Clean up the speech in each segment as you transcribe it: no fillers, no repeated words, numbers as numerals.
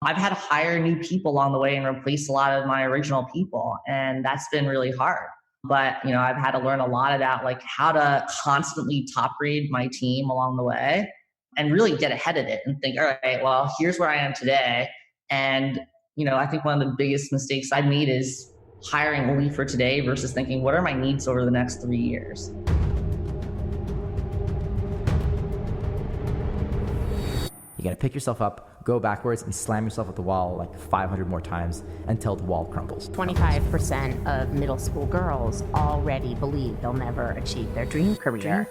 I've had to hire new people along the way and replace a lot of my original people. And that's been really hard. But, I've had to learn a lot about like how to constantly top grade my team along the way and really get ahead of it and think, all right, well, here's where I am today. And, I think one of the biggest mistakes I've made is hiring only for today versus thinking, what are my needs over the next 3 years? You got to pick yourself up, go backwards, and slam yourself at the wall like 500 more times until the wall crumbles. 25% of middle school girls already believe they'll never achieve their dream career.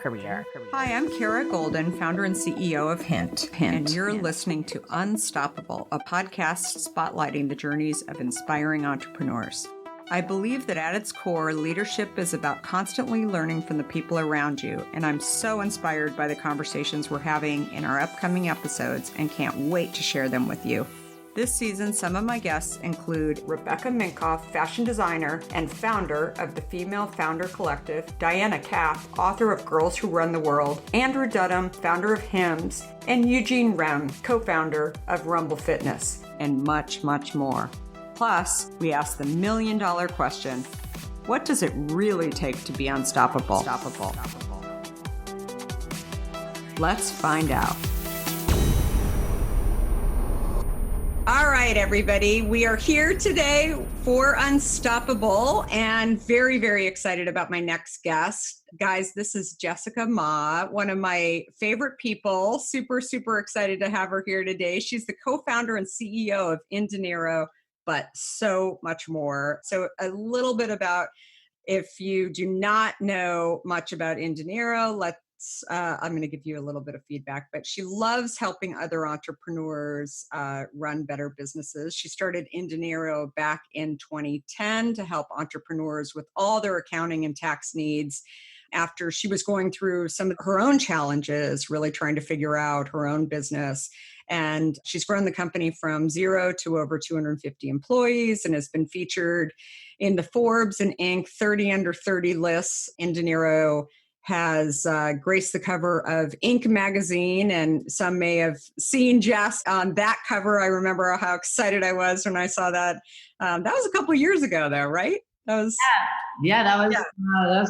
Hi, I'm Kara Goldin, founder and CEO of Hint. And you're listening to Unstoppable, a podcast spotlighting the journeys of inspiring entrepreneurs. I believe that at its core, leadership is about constantly learning from the people around you, and I'm so inspired by the conversations we're having in our upcoming episodes and can't wait to share them with you. This season, some of my guests include Rebecca Minkoff, fashion designer and founder of the Female Founder Collective, Diana Kaff, author of Girls Who Run the World, Andrew Dudham, founder of Hims, and Eugene Rem, co-founder of Rumble Fitness, and much, much more. Plus, we ask the $1 million question, what does it really take to be unstoppable? Let's find out. All right, everybody, we are here today for Unstoppable and very, very excited about my next guest. Guys, this is Jessica Ma, one of my favorite people. Super, super excited to have her here today. She's the co-founder and CEO of inDinero, but so much more. So a little bit about, if you do not know much about inDinero, I'm going to give you a little bit of feedback, but she loves helping other entrepreneurs run better businesses. She started inDinero back in 2010 to help entrepreneurs with all their accounting and tax needs after she was going through some of her own challenges, really trying to figure out her own business. And she's grown the company from 0 to over 250 employees and has been featured in the Forbes and Inc. 30 under 30 lists. inDinero has graced the cover of Inc. magazine, and some may have seen Jess on that cover. I remember how excited I was when I saw that. That was a couple of years ago, though, right? That was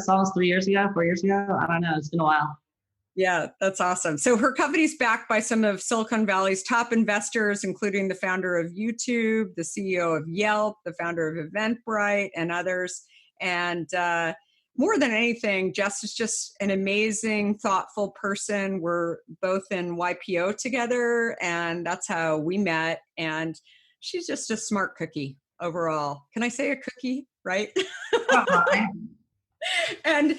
almost 3 years ago, 4 years ago. I don't know. It's been a while. Yeah, that's awesome. So her company's backed by some of Silicon Valley's top investors, including the founder of YouTube, the CEO of Yelp, the founder of Eventbrite, and others. And more than anything, Jess is just an amazing, thoughtful person. We're both in YPO together, and that's how we met. And she's just a smart cookie overall. Can I say a cookie, right? and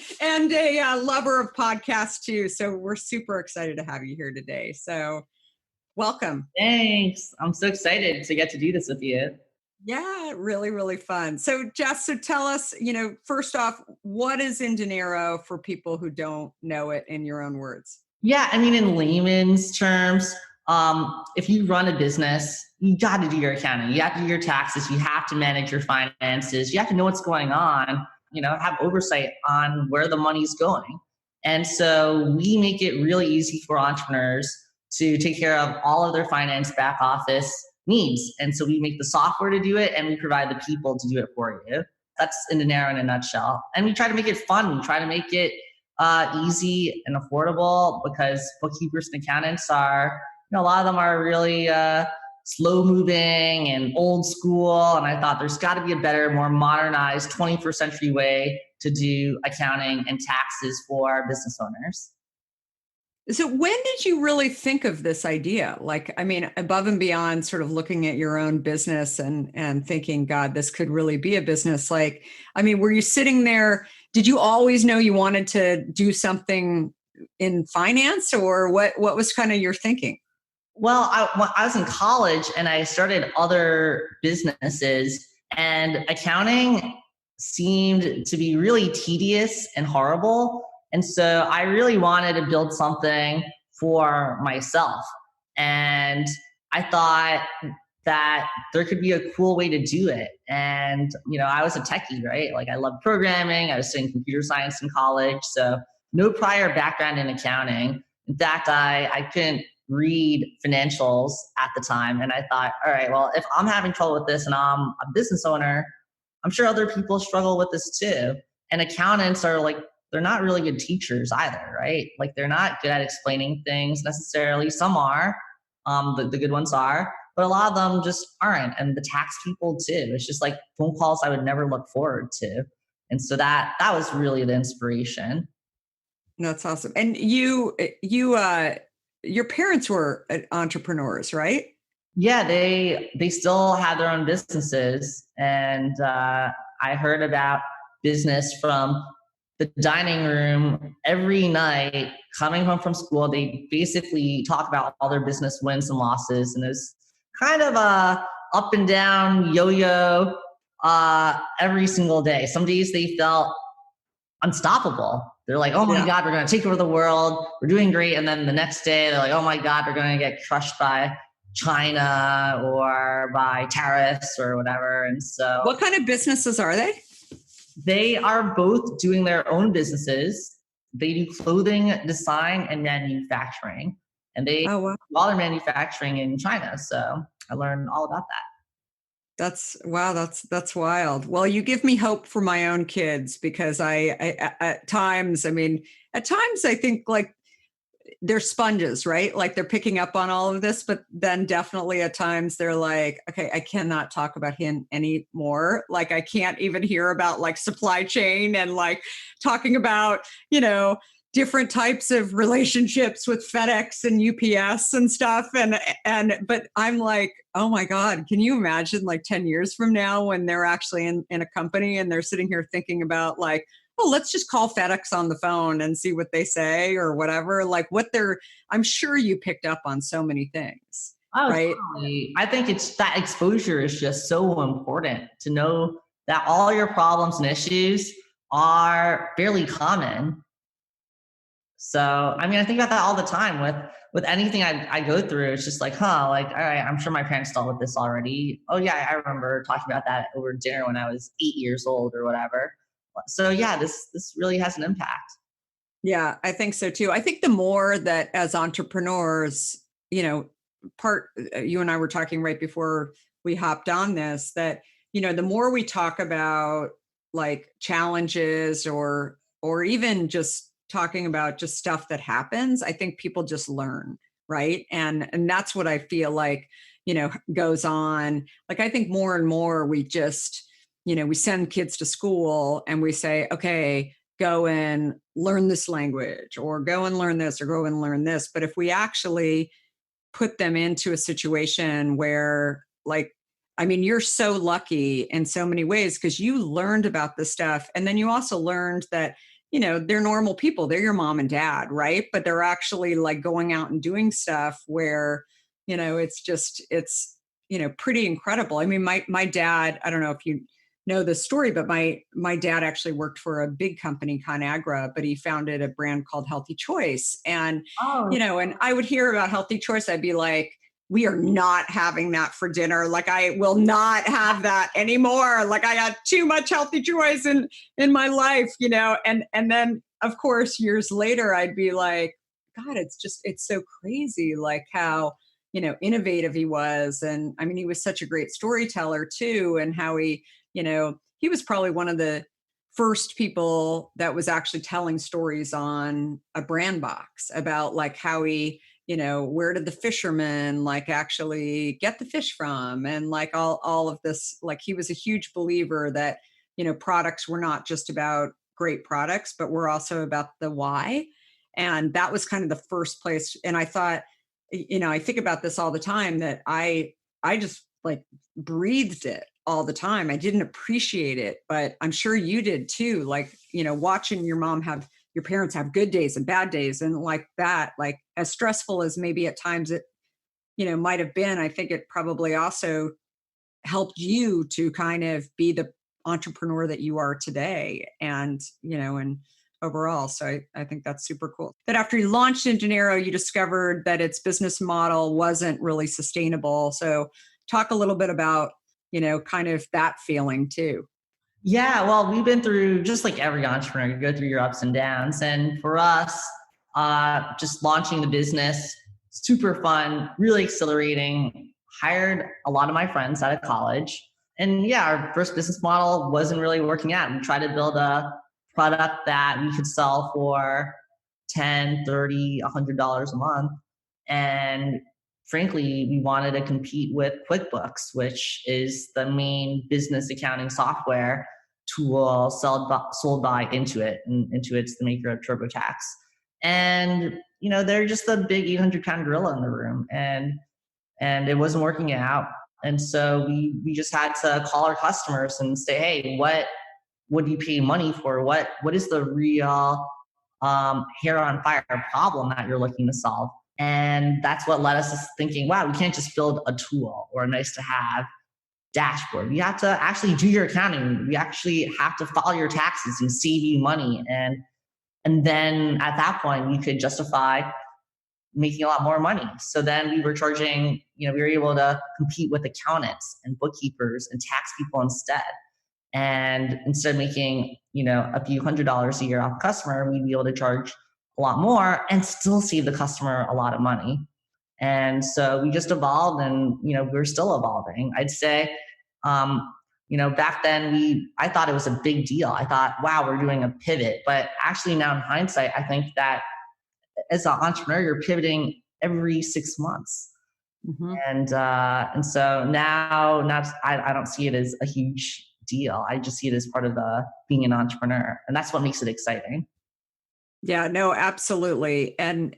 a lover of podcasts too. So we're super excited to have you here today. So welcome. Thanks. I'm so excited to get to do this with you. Yeah, really, really fun. So Jess, so tell us, first off, what is inDinero for people who don't know it in your own words? Yeah, in layman's terms, if you run a business, you got to do your accounting. You have to do your taxes. You have to manage your finances. You have to know what's going on, have oversight on where the money's going. And so we make it really easy for entrepreneurs to take care of all of their finance back office needs. And so we make the software to do it, and we provide the people to do it for you. That's inDinero in a nutshell. And we try to make it fun. We try to make it easy and affordable, because bookkeepers and accountants are, a lot of them are really slow moving and old school. And I thought there's got to be a better, more modernized 21st century way to do accounting and taxes for business owners. So when did you really think of this idea? Above and beyond sort of looking at your own business and thinking, God, this could really be a business. Were you sitting there? Did you always know you wanted to do something in finance, or what was kind of your thinking? Well, I was in college and I started other businesses, and accounting seemed to be really tedious and horrible. And so I really wanted to build something for myself. And I thought that there could be a cool way to do it. And, I was a techie, right? I loved programming. I was studying computer science in college. So no prior background in accounting. In fact, I couldn't read financials at the time. And I thought, all right, well, if I'm having trouble with this and I'm a business owner, I'm sure other people struggle with this too. And accountants are like, they're not really good teachers either, right? Like they're not good at explaining things necessarily. Some are, the good ones are, but a lot of them just aren't. And the tax people too. It's just like phone calls I would never look forward to. And so that was really the inspiration. That's awesome. And your parents were entrepreneurs, right? Yeah, they still had their own businesses, and I heard about business from the dining room every night. Coming home from school, they basically talk about all their business wins and losses, and it was kind of a up and down yo-yo every single day. Some days they felt unstoppable. They're like, oh my God, we're going to take over the world. We're doing great. And then the next day they're like, oh my God, we're going to get crushed by China or by tariffs or whatever. And so what kind of businesses are they? They are both doing their own businesses. They do clothing design and manufacturing. And they do all their manufacturing in China. So I learned all about that. That's wild. Well, you give me hope for my own kids, because I at times I think like they're sponges, right? Like they're picking up on all of this, but then definitely at times they're like, okay, I cannot talk about him anymore. Like I can't even hear about like supply chain and like talking about, different types of relationships with FedEx and UPS and stuff. But I'm like, oh my God, can you imagine like 10 years from now when they're actually in a company and they're sitting here thinking about like, oh, let's just call FedEx on the phone and see what they say or whatever, like I'm sure you picked up on so many things. Oh, right. Totally. I think it's that exposure is just so important to know that all your problems and issues are fairly common. So, I think about that all the time with anything I go through. It's just like, all right, I'm sure my parents dealt with this already. Oh yeah, I remember talking about that over dinner when I was 8 years old or whatever. So yeah, this really has an impact. Yeah, I think so too. I think the more that as entrepreneurs, you and I were talking right before we hopped on this, that, the more we talk about like challenges or even just talking about just stuff that happens, I think people just learn, right? And that's what I feel like, goes on. Like I think more and more we just, we send kids to school and we say, okay, go and learn this language or go and learn this or go and learn this. But if we actually put them into a situation where you're so lucky in so many ways because you learned about this stuff. And then you also learned that, they're normal people. They're your mom and dad, right? But they're actually like going out and doing stuff where, it's pretty incredible. My dad, I don't know if you know this story, but my dad actually worked for a big company, ConAgra, but he founded a brand called Healthy Choice. And, and I would hear about Healthy Choice. I'd be like, we are not having that for dinner. Like I will not have that anymore. Like I had too much Healthy Choice in my life, and then of course, years later, I'd be like, God, it's so crazy. Like how, innovative he was. And he was such a great storyteller too. And how he was probably one of the first people that was actually telling stories on a brand box about like how he, where did the fishermen like actually get the fish from? And like all of this, like he was a huge believer that, products were not just about great products, but were also about the why. And that was kind of the first place. And I thought, I think about this all the time that I just like breathed it all the time. I didn't appreciate it, but I'm sure you did too. Like, watching your parents have good days and bad days and like that, like as stressful as maybe at times it, might have been, I think it probably also helped you to kind of be the entrepreneur that you are today and, and overall. So I think that's super cool. That after you launched inDinero, you discovered that its business model wasn't really sustainable. So talk a little bit about, kind of that feeling too. Yeah, well, we've been through, just like every entrepreneur, you go through your ups and downs. And for us, just launching the business super fun, really exhilarating. Hired a lot of my friends out of college. And yeah, our first business model wasn't really working out. We tried to build a product that we could sell for $10, $30, $100 a month. And frankly, we wanted to compete with QuickBooks, which is the main business accounting software tool sold by Intuit, and Intuit's the maker of TurboTax. And they're just the big 800-pound gorilla in the room, and it wasn't working out. And so we just had to call our customers and say, hey, what do you pay money for? What is the real hair on fire problem that you're looking to solve? And that's what led us to thinking, wow, we can't just build a tool or a nice to have dashboard. You have to actually do your accounting. We actually have to file your taxes and save you money. And then at that point, you could justify making a lot more money. So then we were charging, we were able to compete with accountants and bookkeepers and tax people instead. And instead of making, a few $100s a year off a customer, we'd be able to charge a lot more and still save the customer a lot of money. And so we just evolved, and, we're still evolving. I'd say, back then I thought it was a big deal. I thought, wow, we're doing a pivot. But actually now in hindsight, I think that as an entrepreneur, you're pivoting every 6 months. Mm-hmm. And so now I don't see it as a huge deal. I just see it as part of being an entrepreneur. And that's what makes it exciting. Yeah, no, absolutely. And,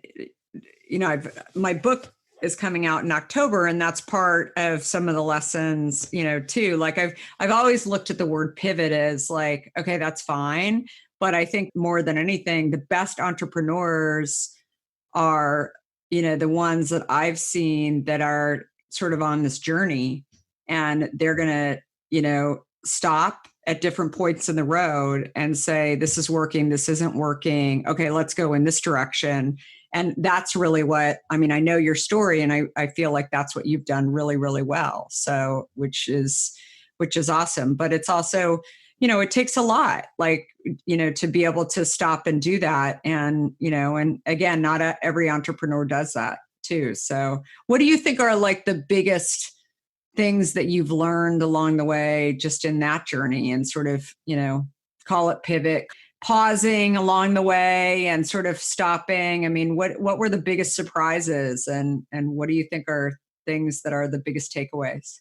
my book is coming out in October, and that's part of some of the lessons, too. Like I've always looked at the word pivot as like, okay, that's fine. But I think more than anything, the best entrepreneurs are, the ones that I've seen that are sort of on this journey, and they're going to, stop at different points in the road and say, this is working, this isn't working. Okay, let's go in this direction. And that's really what, I know your story, and I feel like that's what you've done really, really well. So, which is awesome. But it's also, it takes a lot, to be able to stop and do that. And, and again, not every entrepreneur does that too. So what do you think are like the biggest things that you've learned along the way, just in that journey, and sort of, call it pivot, pausing along the way and sort of stopping? What were the biggest surprises, and what do you think are things that are the biggest takeaways?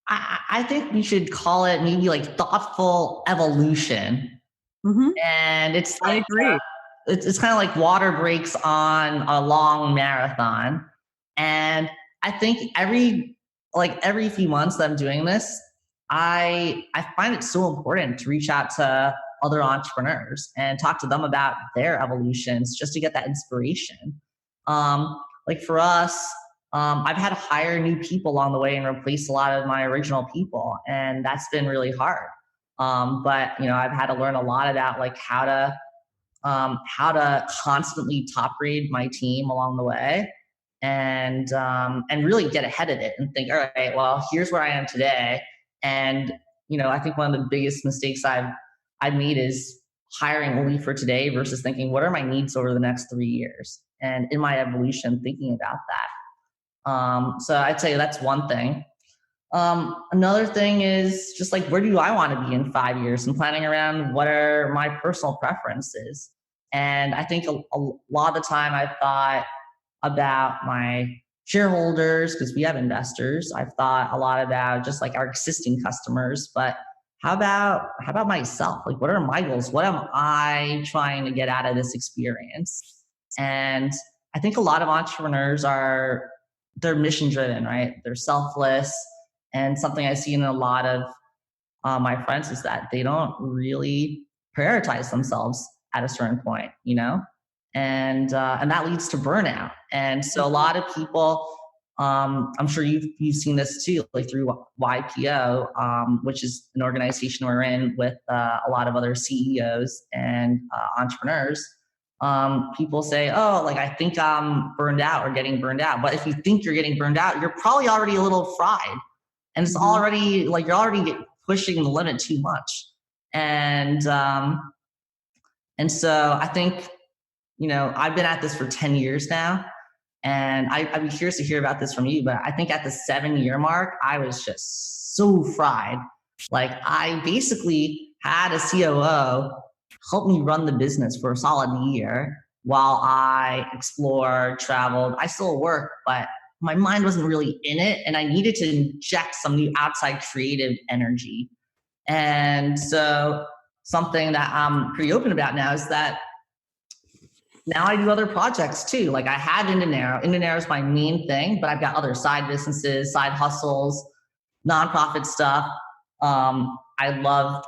I think we should call it maybe like thoughtful evolution. Mm-hmm. And it's I agree. It's kind of like water breaks on a long marathon. And I think every few months that I'm doing this, I find it so important to reach out to other entrepreneurs and talk to them about their evolutions, just to get that inspiration. Like for us, I've had to hire new people along the way and replace a lot of my original people, and that's been really hard. But I've had to learn a lot about like how to constantly top grade my team along the way, and really get ahead of it and think, all right, well, here's where I am today. And I think one of the biggest mistakes I've made is hiring only for today versus thinking, what are my needs over the next 3 years? And in my evolution, thinking about that. So I'd say that's one thing. Another thing is just like, where do I want to be in 5 years, and planning around what are my personal preferences. And I think a lot of the time I've thought about my shareholders, because we have investors. I've thought a lot about just like our existing customers, but how about myself? Like, what are my goals? What am I trying to get out of this experience? And I think a lot of entrepreneurs they're mission driven, right? They're selfless. And something I see in a lot of my friends is that they don't really prioritize themselves at a certain point, and that leads to burnout. And so a lot of people, I'm sure you've seen this too, like through YPO, which is an organization we're in with a lot of other CEOs and entrepreneurs. People say, oh, like, I think I'm burned out or getting burned out. But if you think you're getting burned out, you're probably already a little fried. And it's already like you're already pushing the limit too much. And so I think, I've been at this for 10 years now. And I'd be curious to hear about this from you, but I think at the 7-year mark, I was just so fried. Like I basically had a COO help me run the business for a solid year while I explored, traveled. I still work, but my mind wasn't really in it. And I needed to inject some new outside creative energy. And so something that I'm pretty open about now is that now I do other projects too. Like I have inDinero. inDinero is my main thing, but I've got other side businesses, side hustles, nonprofit stuff. I love,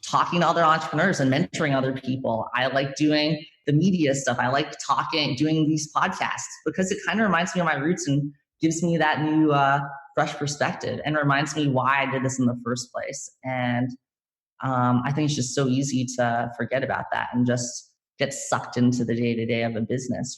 talking to other entrepreneurs and mentoring other people. I like doing the media stuff. I like doing these podcasts because it kind of reminds me of my roots and gives me that new, fresh perspective and reminds me why I did this in the first place. And I think it's just so easy to forget about that and just get sucked into the day-to-day of a business,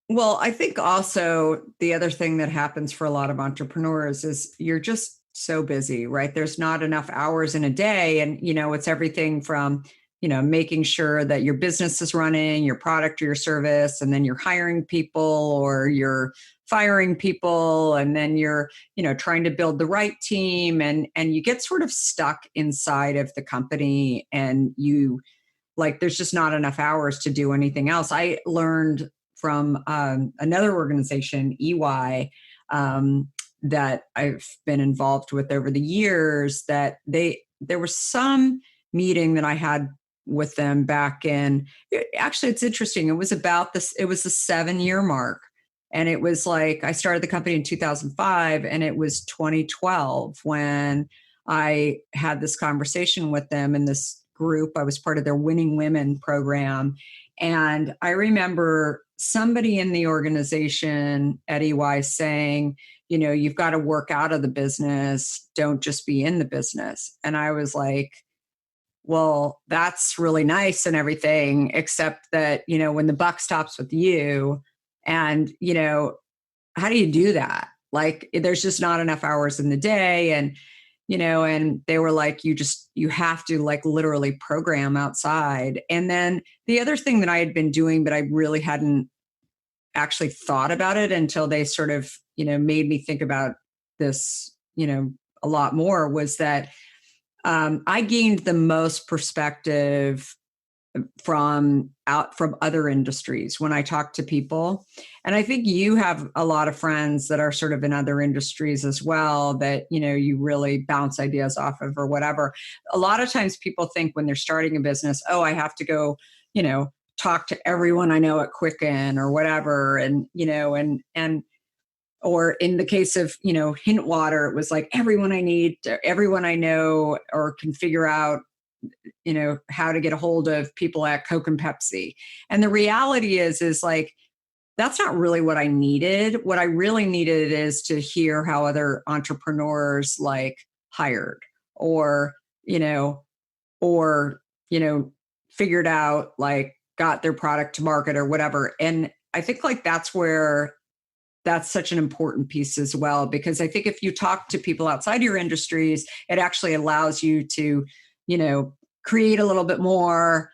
Well, I think also the other thing that happens for a lot of entrepreneurs is you're just so busy, right? There's not enough hours in a day. And, it's everything from, making sure that your business is running, your product or your service, and then you're hiring people or you're firing people. And then you're, trying to build the right team and you get sort of stuck inside of the company and there's just not enough hours to do anything else. I learned from another organization, EY, that I've been involved with over the years, that there was some meeting that I had with them back in, actually it's interesting. It was about this, it was the 7-year mark. And it was like, I started the company in 2005 and it was 2012 when I had this conversation with them in this group. I was part of their Winning Women program. And I remember somebody in the organization at EY saying, you've got to work out of the business. Don't just be in the business. And I was like, well, that's really nice and everything, except that, when the buck stops with you and, how do you do that? Like, there's just not enough hours in the day. And, and they were like, you have to literally program outside. And then the other thing that I had been doing, but I really hadn't actually thought about it until they sort of, made me think about this, a lot more, was that I gained the most perspective from other industries when I talk to people. And I think you have a lot of friends that are sort of in other industries as well that, you really bounce ideas off of or whatever. A lot of times people think when they're starting a business, oh, I have to go, talk to everyone I know at Quicken or whatever. And, or in the case of, Hintwater, it was like everyone I know or can figure out, how to get a hold of people at Coke and Pepsi. And the reality is like, that's not really what I needed. What I really needed is to hear how other entrepreneurs hired or figured out, got their product to market or whatever. And I think that's such an important piece as well, because I think if you talk to people outside your industries, it actually allows you to, create a little bit more,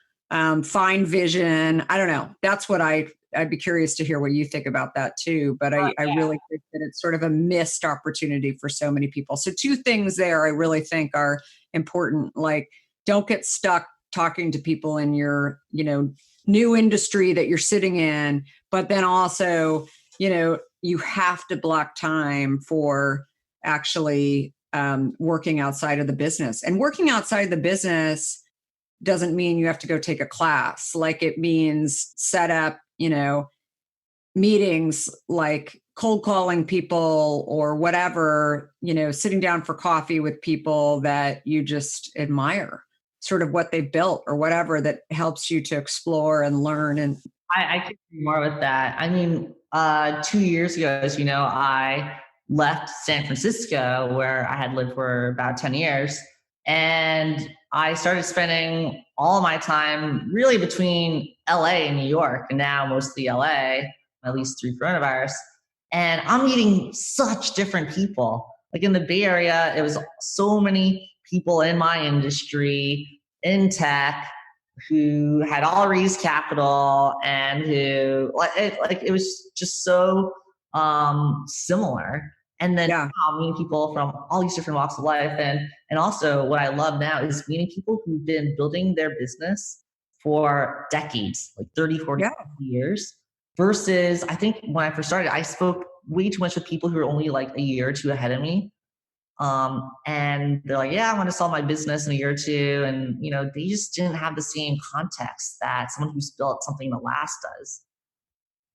find vision. I don't know. That's what I'd be curious to hear what you think about that too. But I really think that it's sort of a missed opportunity for so many people. So 2 things there I really think are important. Don't get stuck talking to people in your, new industry that you're sitting in, but then also, you have to block time for actually working outside of the business. And working outside the business doesn't mean you have to go take a class. It means set up, meetings like cold calling people or whatever, sitting down for coffee with people that you just admire, sort of what they've built or whatever that helps you to explore and learn. And I could agree more with that. I mean, 2 years ago, as you know, I left San Francisco, where I had lived for about 10 years. And I started spending all my time really between LA and New York, and now mostly LA, at least through coronavirus. And I'm meeting such different people. In the Bay Area, it was so many people in my industry, in tech, who had all raised capital and who it was just so similar. And then Yeah. now meeting people from all these different walks of life. And also what I love now is meeting people who've been building their business for decades, like 30, 40 Yeah. years, versus I think when I first started, I spoke way too much with people who were only like a year or two ahead of me. And they're like, yeah, I want to sell my business in a year or two. And, they just didn't have the same context that someone who's built something that lasts does.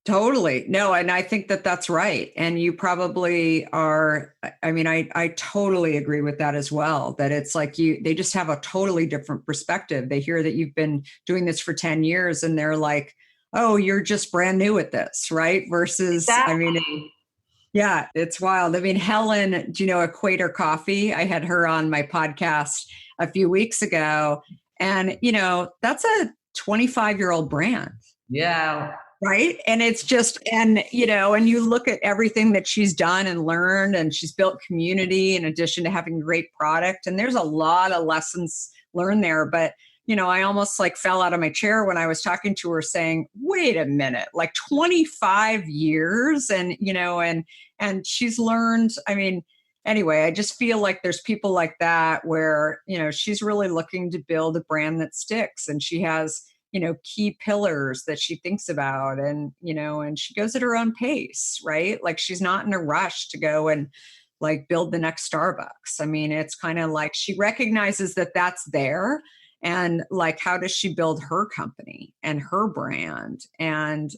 Totally. No, and I think that that's right. And you probably are. I mean, I totally agree with that as well, that it's like they just have a totally different perspective. They hear that you've been doing this for 10 years and they're like, oh, you're just brand new at this, right? Versus, Exactly. I mean, yeah, it's wild. I mean, Helen, do you know Equator Coffee? I had her on my podcast a few weeks ago. And, that's a 25-year-old brand. Yeah. Right. And it's just, and you look at everything that she's done and learned, and she's built community in addition to having great product. And there's a lot of lessons learned there. But, I almost like fell out of my chair when I was talking to her saying, wait a minute, like 25 years. And, and she's learned, I mean, anyway, I just feel like there's people like that where, she's really looking to build a brand that sticks, and she has, key pillars that she thinks about, and, and she goes at her own pace, right? Like she's not in a rush to go and like build the next Starbucks. I mean, it's kind of like she recognizes that that's there, and like, how does she build her company and her brand? And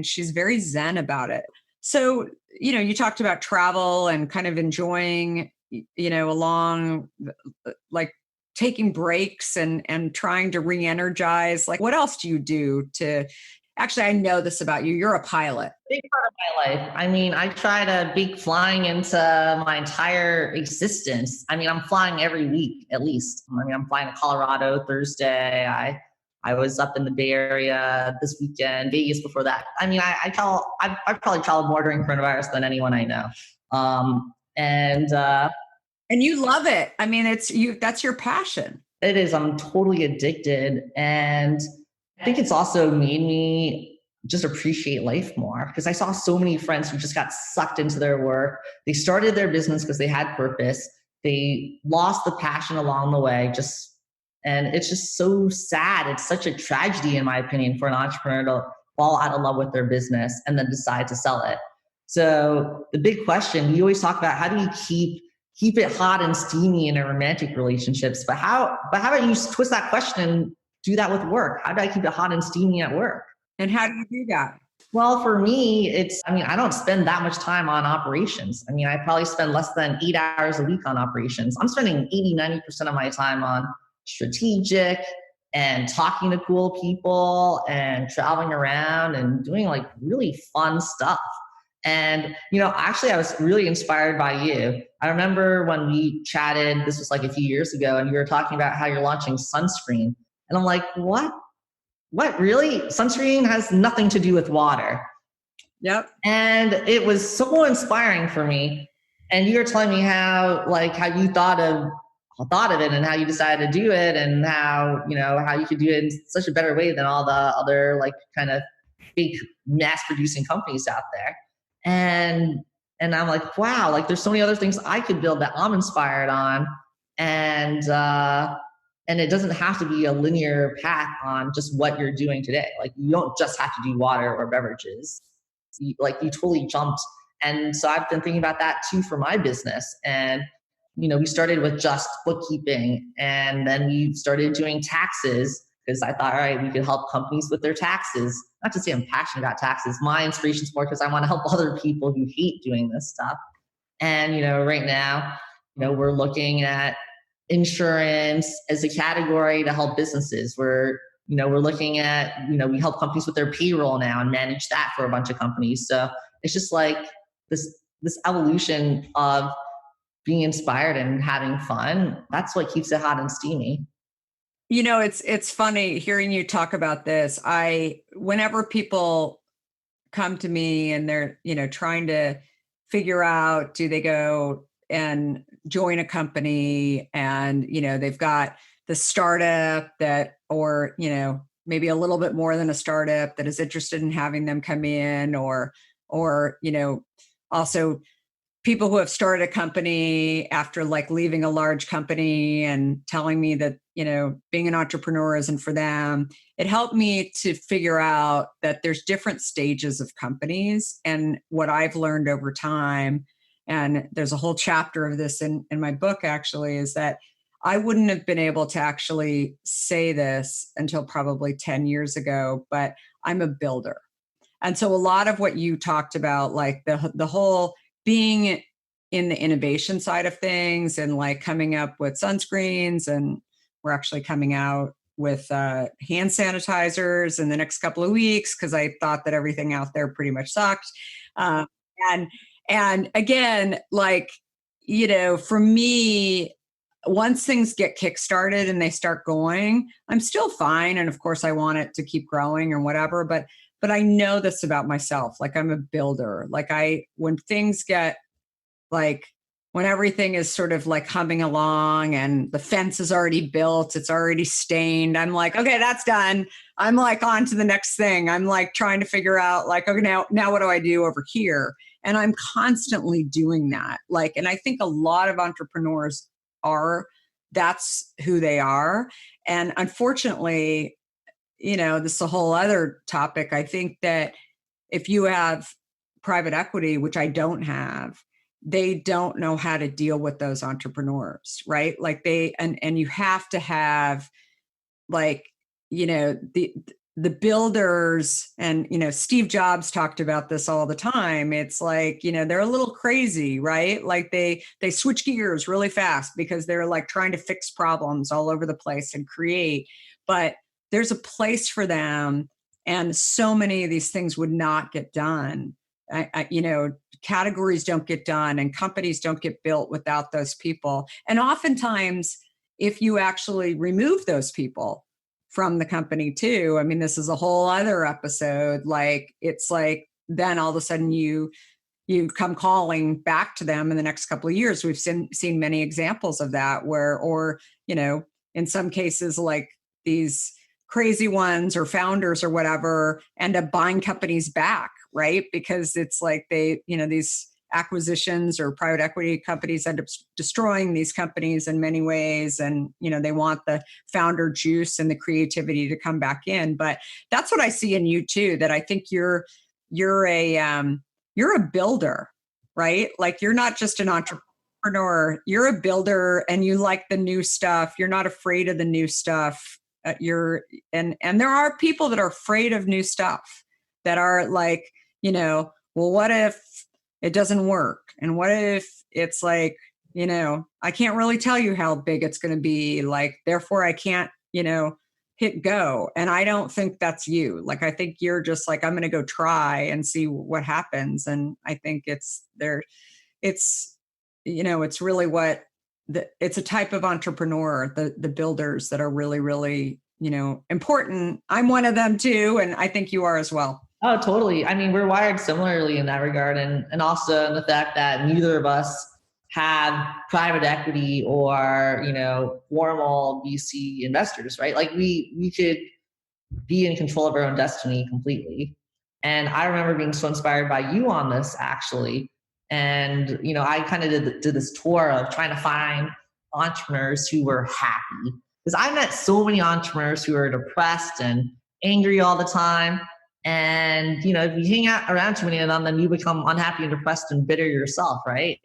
she's very zen about it. So, you talked about travel and kind of enjoying, along like taking breaks and trying to re-energize. Like, what else do you do to, actually, I know this about you. You're a pilot. Big part of my life. I mean, I try to bake flying into my entire existence. I mean, I'm flying every week at least. I mean, I'm flying to Colorado Thursday. I was up in the Bay Area this weekend, Vegas before that. I mean, I've probably traveled more during coronavirus than anyone I know. And you love it. I mean, that's your passion. It is. I'm totally addicted. And I think it's also made me just appreciate life more, because I saw so many friends who just got sucked into their work. They started their business because they had purpose. They lost the passion along the way. And it's just so sad. It's such a tragedy, in my opinion, for an entrepreneur to fall out of love with their business and then decide to sell it. So the big question, we always talk about, how do you keep it hot and steamy in a romantic relationships? But how about you twist that question and do that with work? How do I keep it hot and steamy at work? And how do you do that? Well, for me, I don't spend that much time on operations. I mean, I probably spend less than 8 hours a week on operations. I'm spending 80-90% of my time on strategic and talking to cool people and traveling around and doing like really fun stuff. And, actually I was really inspired by you. I remember when we chatted, this was like a few years ago, and you were talking about how you're launching sunscreen. And I'm like, what really? Sunscreen has nothing to do with water. Yep. And it was so inspiring for me. And you were telling me how you thought of it and how you decided to do it, and how you could do it in such a better way than all the other like kind of big mass producing companies out there. And I'm like, wow, like there's so many other things I could build that I'm inspired on. And it doesn't have to be a linear path on just what you're doing today. Like you don't just have to do water or beverages. You totally jumped. And so I've been thinking about that too for my business. And, we started with just bookkeeping, and then we started doing taxes, because I thought, all right, we could help companies with their taxes. Not to say I'm passionate about taxes. My inspiration is more because I want to help other people who hate doing this stuff. And, right now, we're looking at insurance as a category to help businesses. We're looking at, we help companies with their payroll now and manage that for a bunch of companies. So it's just like this evolution of being inspired and having fun. That's what keeps it hot and steamy. It's funny hearing you talk about this. Whenever people come to me and they're, trying to figure out, do they go and join a company, and, they've got the startup that, or, you know, maybe a little bit more than a startup that is interested in having them come in, or, you know, also people who have started a company after like leaving a large company and telling me that, you know, being an entrepreneur isn't for them. It helped me to figure out that there's different stages of companies. And what I've learned over time, and there's a whole chapter of this in my book actually, is that I wouldn't have been able to actually say this until probably 10 years ago, but I'm a builder. And so a lot of what you talked about, like the whole being in the innovation side of things and like coming up with sunscreens, and we're actually coming out with hand sanitizers in the next couple of weeks because I thought that everything out there pretty much sucked. And again, like, you know, for me, once things get kickstarted and they start going, I'm still fine. And of course I want it to keep growing or whatever, but I know this about myself. Like I'm a builder. Like when things get like, when everything is sort of like humming along and the fence is already built, it's already stained, I'm like, okay, that's done. I'm like on to the next thing. I'm like trying to figure out like, okay, now what do I do over here? And I'm constantly doing that. Like, and I think a lot of entrepreneurs that's who they are. And unfortunately, you know, this is a whole other topic. I think that if you have private equity, which I don't have, they don't know how to deal with those entrepreneurs, right? Like and you have to have like, you know, the builders, and, you know, Steve Jobs talked about this all the time. It's like, you know, they're a little crazy, right? Like they switch gears really fast because they're like trying to fix problems all over the place and create, but there's a place for them. And so many of these things would not get done. You know, categories don't get done and companies don't get built without those people. And oftentimes, if you actually remove those people from the company too, I mean, this is a whole other episode. Like, it's like, then all of a sudden you come calling back to them in the next couple of years. We've seen many examples of that or, you know, in some cases, like these crazy ones or founders or whatever end up buying companies back, right? Because it's like they, you know, these acquisitions or private equity companies end up destroying these companies in many ways. And, you know, they want the founder juice and the creativity to come back in. But that's what I see in you too, that I think you're a builder, right? Like you're not just an entrepreneur, you're a builder and you like the new stuff. You're not afraid of the new stuff. And there are people that are afraid of new stuff that are like, you know, well, what if it doesn't work? And what if it's like, you know, I can't really tell you how big it's going to be, like, therefore I can't, you know, hit go. And I don't think that's you. Like, I think you're just like, I'm going to go try and see what happens. And I think it's, you know, it's really it's a type of entrepreneur, the builders that are really, really, you know, important. I'm one of them too. And I think you are as well. Oh, totally. I mean, we're wired similarly in that regard. And also in the fact that neither of us have private equity or, you know, formal VC investors, right? Like we could be in control of our own destiny completely. And I remember being so inspired by you on this actually. And, you know, I kind of did this tour of trying to find entrepreneurs who were happy, because I met so many entrepreneurs who are depressed and angry all the time. And, you know, if you hang out around too many of them, then you become unhappy and depressed and bitter yourself, right?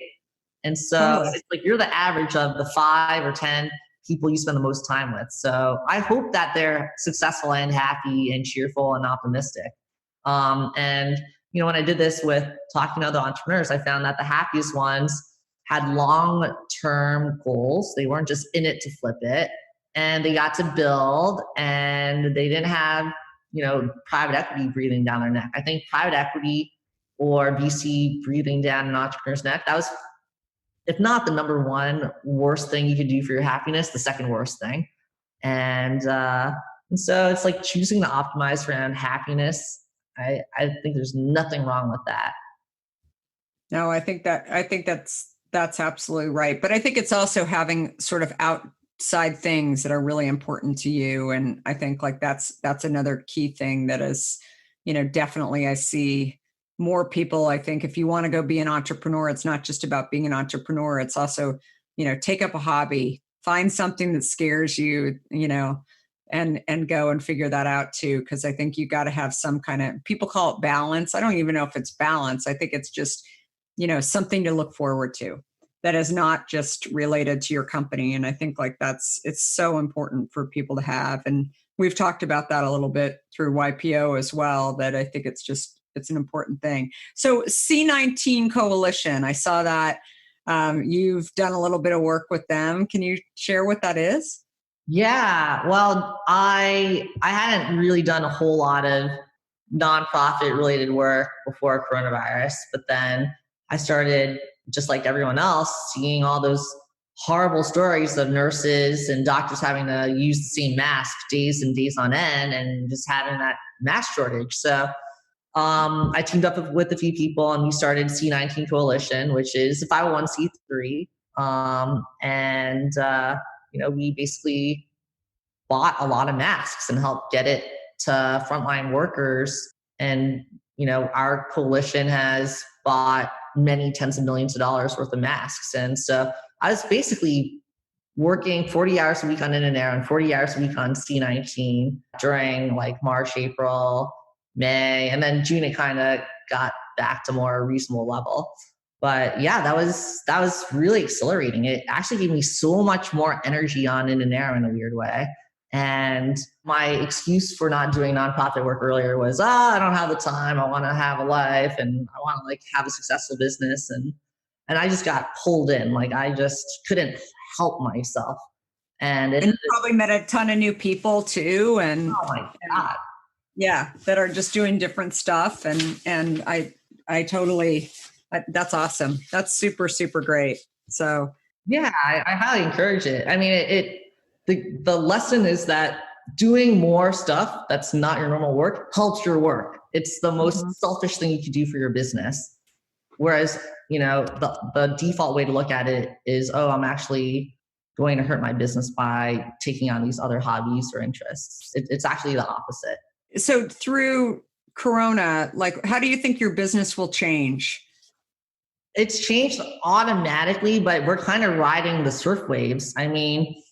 And so it's like you're the average of the 5 or 10 people you spend the most time with. So I hope that they're successful and happy and cheerful and optimistic. And, you know, when I did this with talking to other entrepreneurs, I found that the happiest ones had long-term goals. They weren't just in it to flip it, and they got to build, and they didn't have, you know, private equity breathing down their neck. I think private equity or VC breathing down an entrepreneur's neck, that was, if not the number one worst thing you could do for your happiness, the second worst thing. And so it's like choosing to optimize for your own happiness. I think there's nothing wrong with that. No, I think that's absolutely right. But I think it's also having sort of outside things that are really important to you. And I think like that's another key thing that is, definitely I see more people. I think if you want to go be an entrepreneur, it's not just about being an entrepreneur. It's also, take up a hobby, find something that scares you, and go and figure that out too. Cause I think you got to have some kind of, people call it balance. I don't even know if it's balance. I think it's just, something to look forward to that is not just related to your company. And I think like it's so important for people to have. And we've talked about that a little bit through YPO as well, that I think it's an important thing. So C19 Coalition, I saw that you've done a little bit of work with them. Can you share what that is? Yeah, well, I hadn't really done a whole lot of nonprofit related work before coronavirus, but then I started, just like everyone else, seeing all those horrible stories of nurses and doctors having to use the same mask days and days on end, and just having that mask shortage. So I teamed up with a few people, and we started C19 Coalition, which is a 501c3. We basically bought a lot of masks and helped get it to frontline workers. And, our coalition has bought many tens of millions of dollars worth of masks. And so I was basically working 40 hours a week on inDinero and 40 hours a week on C19 during like March, April, May, and then June it kind of got back to more reasonable level. But yeah, that was really exhilarating. It actually gave me so much more energy on inDinero in a weird way. And my excuse for not doing nonprofit work earlier was, I don't have the time. I want to have a life and I want to like have a successful business. And I just got pulled in. Like I just couldn't help myself. And you probably met a ton of new people too. And oh my God. Yeah, that are just doing different stuff. And I totally, that's awesome. That's super, super great. So yeah, I highly encourage it. I mean, the lesson is that doing more stuff that's not your normal work helps your work. It's the most selfish thing you could do for your business. Whereas, the default way to look at it is, I'm actually going to hurt my business by taking on these other hobbies or interests. It's actually the opposite. So through Corona, like, how do you think your business will change? It's changed automatically, but we're kind of riding the surf waves. I mean,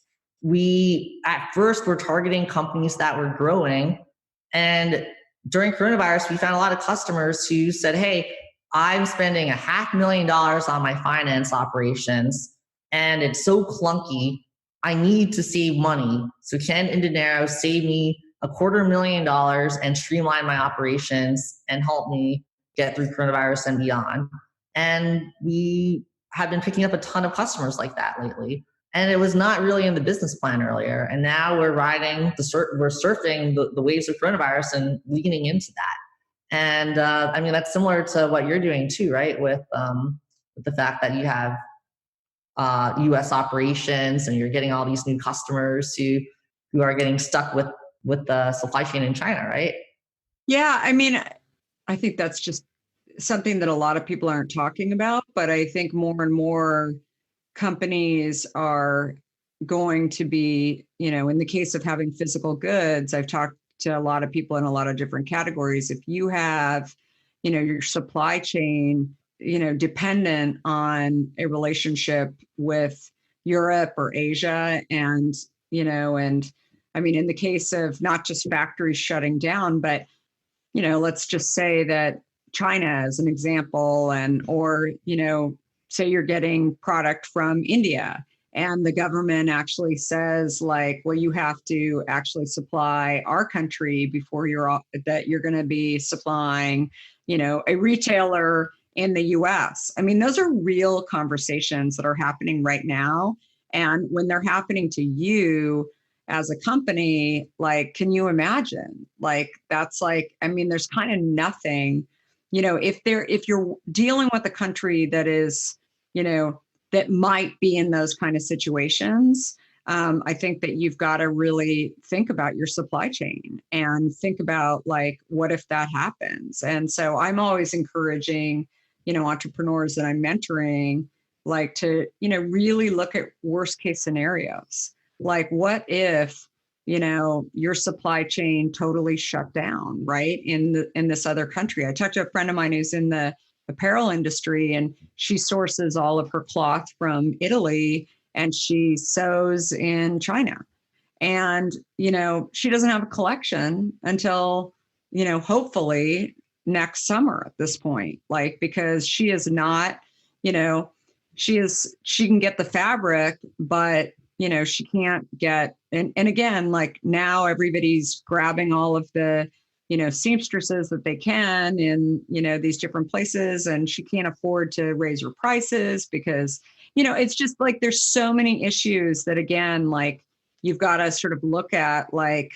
at first we're targeting companies that were growing. And during coronavirus, we found a lot of customers who said, hey, I'm spending $500,000 on my finance operations and it's so clunky. I need to save money. So can inDinero save me $250,000 and streamline my operations and help me get through coronavirus and beyond? And we have been picking up a ton of customers like that lately. And it was not really in the business plan earlier. And now we're we're surfing the waves of coronavirus and leaning into that. And that's similar to what you're doing too, right? With the fact that you have US operations and you're getting all these new customers who are getting stuck with the supply chain in China, right? Yeah, I mean, I think that's just something that a lot of people aren't talking about, but I think more and more companies are going to be, in the case of having physical goods, I've talked to a lot of people in a lot of different categories. If you have, your supply chain, dependent on a relationship with Europe or Asia and I mean, in the case of not just factories shutting down, but, let's just say that China as an example, or say you're getting product from India and the government actually says like, well, you have to actually supply our country before you're going to be supplying, a retailer in the US. I mean, those are real conversations that are happening right now. And when they're happening to you as a company, like, can you imagine? Like, that's like, I mean, there's kind of nothing, if you're dealing with a country that is, that might be in those kind of situations, I think that you've got to really think about your supply chain and think about like, what if that happens? And so I'm always encouraging, entrepreneurs that I'm mentoring, like to, really look at worst case scenarios. like, what if, your supply chain totally shut down, right? In this other country. I talked to a friend of mine who's in the apparel industry, and she sources all of her cloth from Italy and she sews in China. And, she doesn't have a collection until, hopefully next summer at this point, like, because she is not, she can get the fabric, but, she can't get, and again, like now everybody's grabbing all of the, seamstresses that they can in, these different places, and she can't afford to raise her prices because, it's just like, there's so many issues that, again, like, you've got to sort of look at, like,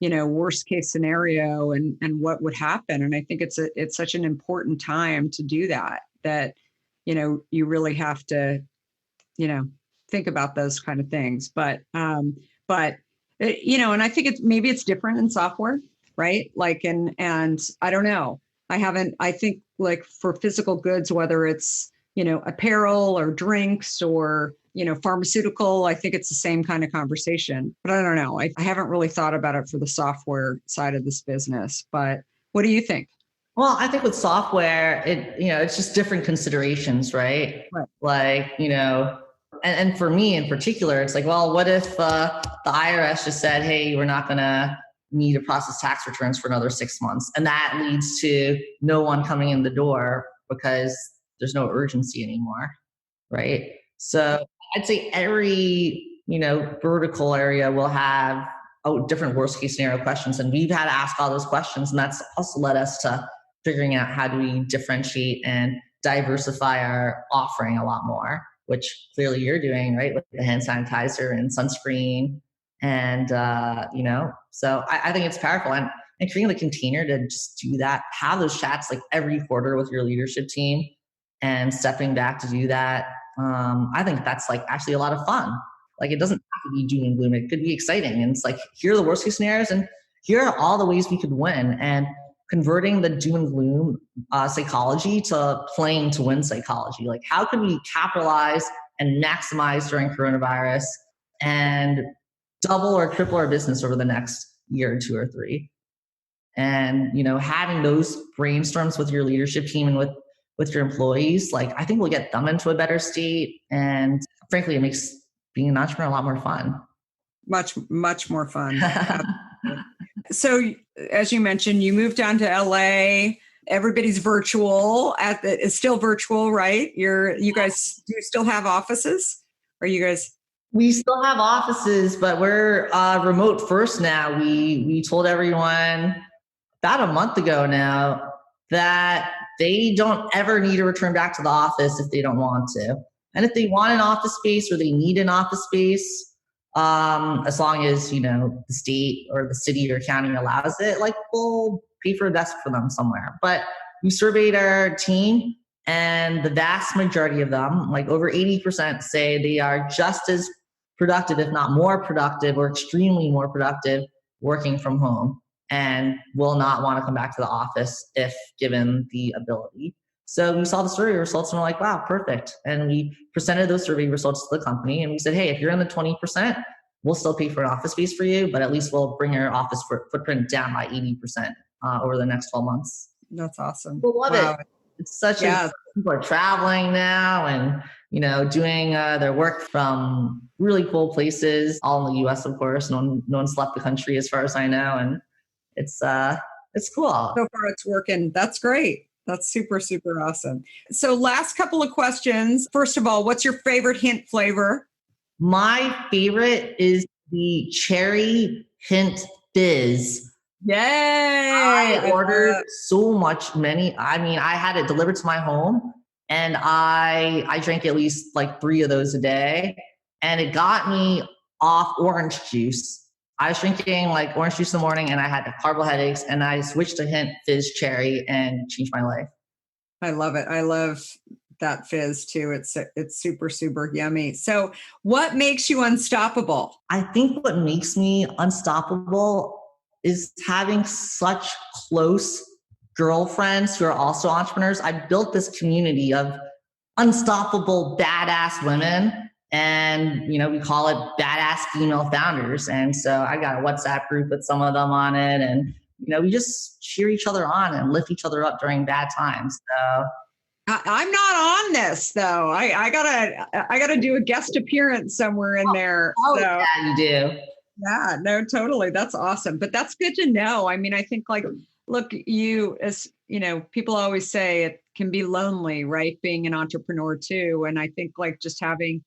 worst case scenario and what would happen. And I think it's such an important time to do that, you really have to, think about those kind of things. But and I think maybe it's different in software, right? Like, and I don't know. I think like for physical goods, whether it's, apparel or drinks or, pharmaceutical, I think it's the same kind of conversation, but I don't know. I haven't really thought about it for the software side of this business, but what do you think? Well, I think with software, it's just different considerations, right? Like, and for me in particular, it's like, well, what if the IRS just said, hey, we're not going to need to process tax returns for another 6 months. And that leads to no one coming in the door because there's no urgency anymore, right? So I'd say every, vertical area will have different worst case scenario questions. And we've had to ask all those questions. And that's also led us to figuring out how do we differentiate and diversify our offering a lot more, which clearly you're doing, right? With the hand sanitizer and sunscreen. And, so I think it's powerful. And creating the container to just do that, have those chats like every quarter with your leadership team and stepping back to do that. I think that's like actually a lot of fun. Like, it doesn't have to be doom and gloom. It could be exciting. And it's like, here are the worst case scenarios and here are all the ways we could win. And converting the doom and gloom psychology to playing to win psychology. Like, how can we capitalize and maximize during coronavirus and double or triple our business over the next year or 2 or 3? And, having those brainstorms with your leadership team and with your employees, like, I think we'll get them into a better state. And frankly, it makes being an entrepreneur a lot more fun. Much, much more fun. So as you mentioned, you moved down to LA. Everybody's virtual. It's still virtual, right? You guys, do you still have offices? Are you guys? We still have offices, but we're remote first now. We told everyone about a month ago now that they don't ever need to return back to the office if they don't want to. And if they want an office space or they need an office space, as long as, the state or the city or county allows it, like, we'll pay for a desk for them somewhere. But we surveyed our team, and the vast majority of them, like over 80%, say they are just as productive, if not more productive, or extremely more productive working from home, and will not want to come back to the office if given the ability. So we saw the survey results and we're like, wow, perfect. And we presented those survey results to the company and we said, hey, if you're in the 20%, we'll still pay for an office space for you, but at least we'll bring your office footprint down by 80% over the next 12 months. That's awesome. We'll love it. It's such people are traveling now and, doing their work from really cool places, all in the US, of course. No one's left the country as far as I know. And it's cool. So far it's working. That's great. That's super, super awesome. So last couple of questions. First of all, what's your favorite hint flavor? My favorite is the cherry hint fizz. Yay! I ordered so many. I mean, I had it delivered to my home and I drank at least like 3 of those a day, and it got me off orange juice. I was drinking like orange juice in the morning and I had horrible headaches, and I switched to hint fizz cherry and changed my life. I love it. I love that fizz too. It's super, super yummy. So what makes you unstoppable? I think what makes me unstoppable is having such close girlfriends who are also entrepreneurs. I built this community of unstoppable, badass women And, we call it Badass Female Founders. And so I got a WhatsApp group with some of them on it. And, we just cheer each other on and lift each other up during bad times. So I'm not on this though. I gotta do a guest appearance somewhere in there. Oh, so. yeah, you do. Yeah, no, totally. That's awesome. But that's good to know. I mean, I think look, as people always say it can be lonely, right? Being an entrepreneur too. And I think just having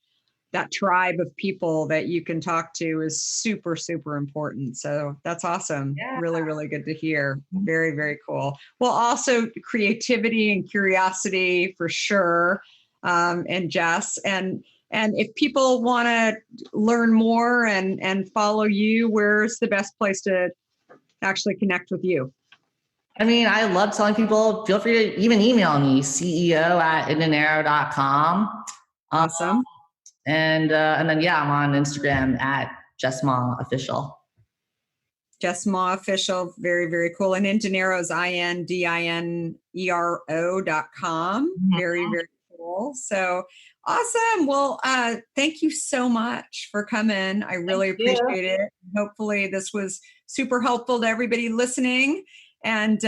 that tribe of people that you can talk to is super, super important. So that's awesome. Yeah. Really, really good to hear. Very, very cool. Well, also creativity and curiosity for sure. And Jess, and if people want to learn more and follow you, where's the best place to actually connect with you? I mean, I love telling people, feel free to even email me, ceo@inDinero.com. Awesome. And then, I'm on Instagram at JessMaOfficial. JessMaOfficial. Very, very cool. And inDinero is INDINERO.com. Mm-hmm. Very, very cool. So awesome. Well, thank you so much for coming. I really appreciate it. Hopefully this was super helpful to everybody listening. And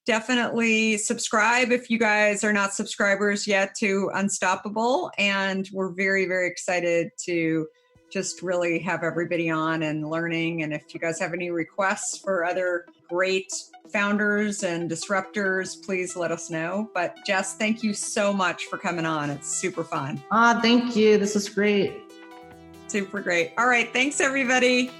definitely subscribe if you guys are not subscribers yet to Unstoppable. And we're very, very excited to just really have everybody on and learning. And if you guys have any requests for other great founders and disruptors, please let us know. But Jess, thank you so much for coming on. It's super fun. Thank you. This is great. Super great. All right. Thanks, everybody.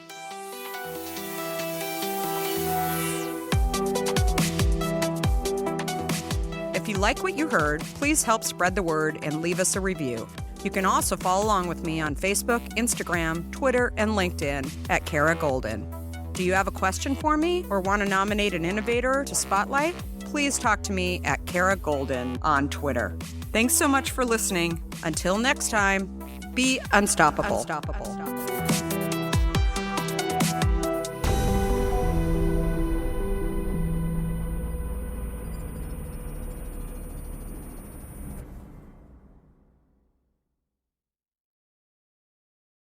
If you like what you heard, please help spread the word and leave us a review. You can also follow along with me on Facebook, Instagram, Twitter, and LinkedIn at Kara Goldin. Do you have a question for me or want to nominate an innovator to spotlight? Please talk to me at Kara Goldin on Twitter. Thanks so much for listening. Until next time, be unstoppable.